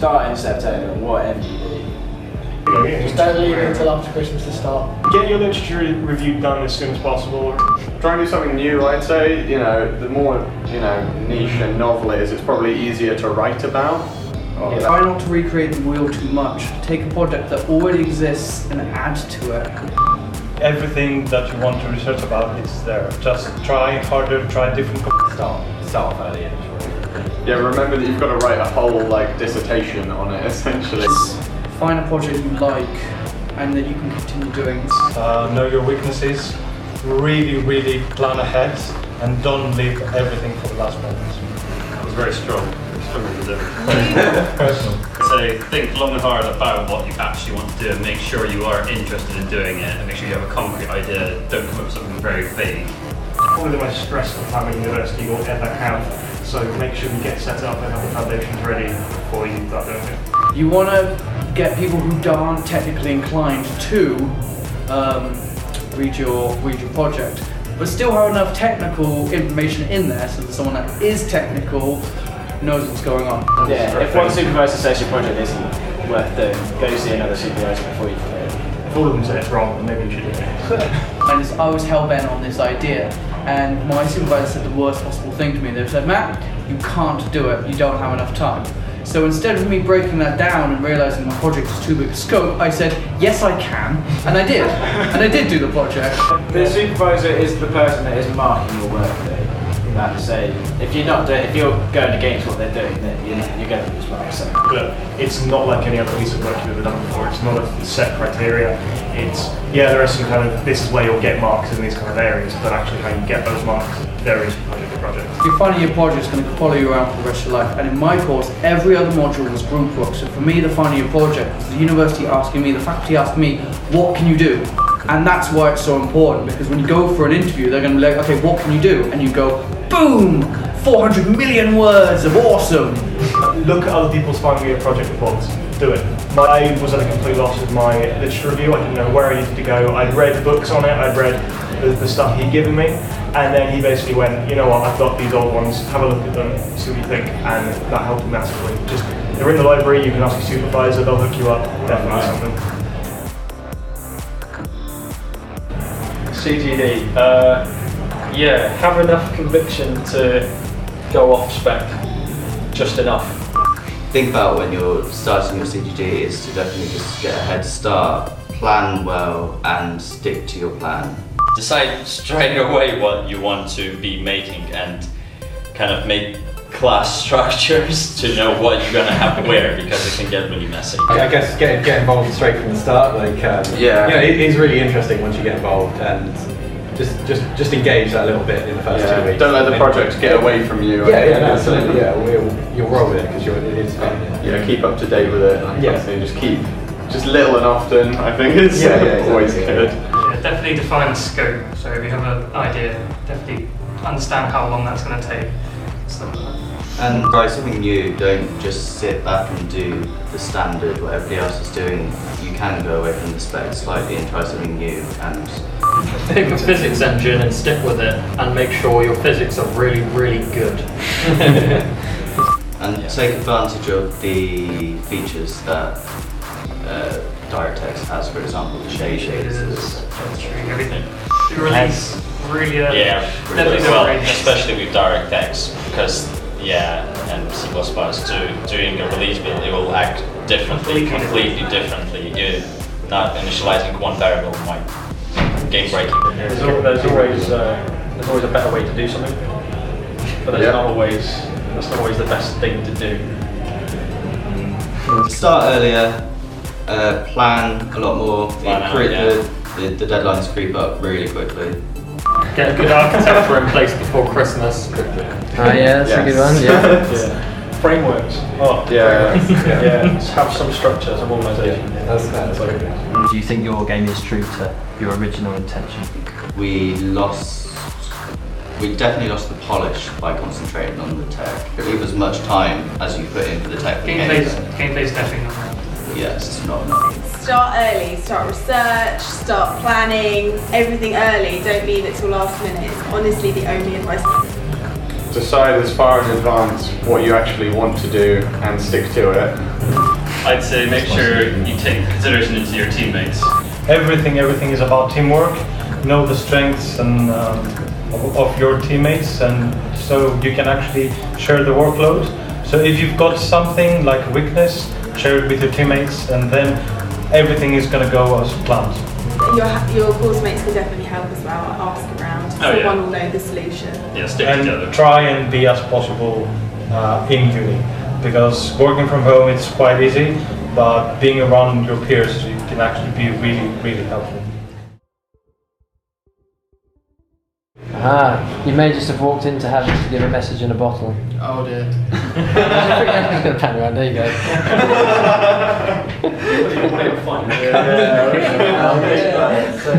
start in September, whatever you do. Just don't leave it until after Christmas to start. Get your literature review done as soon as possible. Try and do something new, I'd say. You know, the more, niche and novel it is, it's probably easier to write about. Try not to recreate the wheel too much. Take a project that already exists and add to it. Everything that you want to research about is there. Just try harder, try different. Start off early and Yeah, remember that you've got to write a whole dissertation on it, essentially. Find a project you like and that you can continue doing. Know your weaknesses. Really plan ahead and don't leave everything for the last moment. It's very strong. To do. Personal. So think long and hard about what you actually want to do and make sure you are interested in doing it and make sure you have a concrete idea. Don't come up with something very vague. Probably the most stressful time at university you'll ever have. So make sure you get set up and have the foundations ready before you start doing it. You want to get people who aren't technically inclined to read your project, but still have enough technical information in there so that someone that is technical knows what's going on. yeah, if one supervisor says your project isn't worth doing, go see another supervisor before you do it. If all of them say it's wrong, then maybe you should do it. And I was hell-bent on this idea, and my supervisor said the worst possible thing to me. They said, Matt, you can't do it, you don't have enough time. So instead of me breaking that down and realising my project is too big a scope, I said, yes I can, and I did. And I did do the project. The supervisor is the person that is marking your work day. That's if you're going against what they're doing, then you're going to lose marks. So. But it's not like any other piece of work you've ever done before. It's not a set criteria. There are some this is where you'll get marks in these kind of areas, but actually how you get those marks varies from project to project. Your final year project is going to follow you around for the rest of your life, and in my course, every other module was group work. So for me, the final year project was the university asking me, the faculty asking me, what can you do? And that's why it's so important, because when you go for an interview, they're going to be like, okay, what can you do? And you go, boom, 400 million words of awesome. Look at other people's final year project reports. Do it. I was at a complete loss with my literature review. I didn't know where I needed to go. I'd read books on it. I'd read the stuff he'd given me. And then he basically went, you know what, I've got these old ones, have a look at them, see what you think. And that helped me massively. They're in the library, you can ask your supervisor, they'll hook you up. Definitely something. CGD, have enough conviction to go off spec, just enough. Think about when you're starting your CGD is to definitely just get a head start, plan well and stick to your plan. Decide straight away what you want to be making and kind of make class structures to know what you're going to have where, because it can get really messy. I guess get involved straight from the start. It is really interesting once you get involved and just engage that little bit in the first 2 weeks. Don't let the project get away from you. Absolutely. You'll roll with it because it is fun. Keep up to date with it. Just little and often. I think it's always good. Definitely define the scope. So if you have an idea, definitely understand how long that's going to take. Stuff like that. And try something new. Don't just sit back and do the standard what everybody else is doing. You can go away from the spec slightly and try something new. And pick a physics engine and stick with it, and make sure your physics are really good. and take advantage of the features that DirectX has, for example, the shaders, everything. Release really early. Especially with DirectX, because and C++ doing a release build, it will act differently, completely differently. You're not initializing one variable might game breaking. There's always a better way to do something, but that's not always the best thing to do. Start earlier, plan a lot more. The deadlines creep up really quickly. Get a good architecture in place before Christmas. That's a good one. Frameworks. Have some structure, some organisation. That's very good. Do you think your game is true to your original intention? We definitely lost the polish by concentrating on the tech. Leave as much time as you put into the tech. Gameplay's definitely not around. Yes, it's not enough. Start early, start research, start planning, everything early. Don't leave it till last minute. It's honestly the only advice. Decide as far in advance what you actually want to do and stick to it. I'd say make sure you take consideration into your teammates. Everything is about teamwork. Know the strengths and of your teammates, and so you can actually share the workload. So if you've got something like a weakness, share it with your teammates, and then everything is going to go as planned. Your course mates can definitely help as well. Ask around. Someone will know the solution. Yeah, stick together. Try and be as possible in uni, because working from home it's quite easy, but being around your peers you can actually be really helpful. You may just have walked into having to give a message in a bottle. Oh dear. It's going to pan around, there you go. You're playing fun. So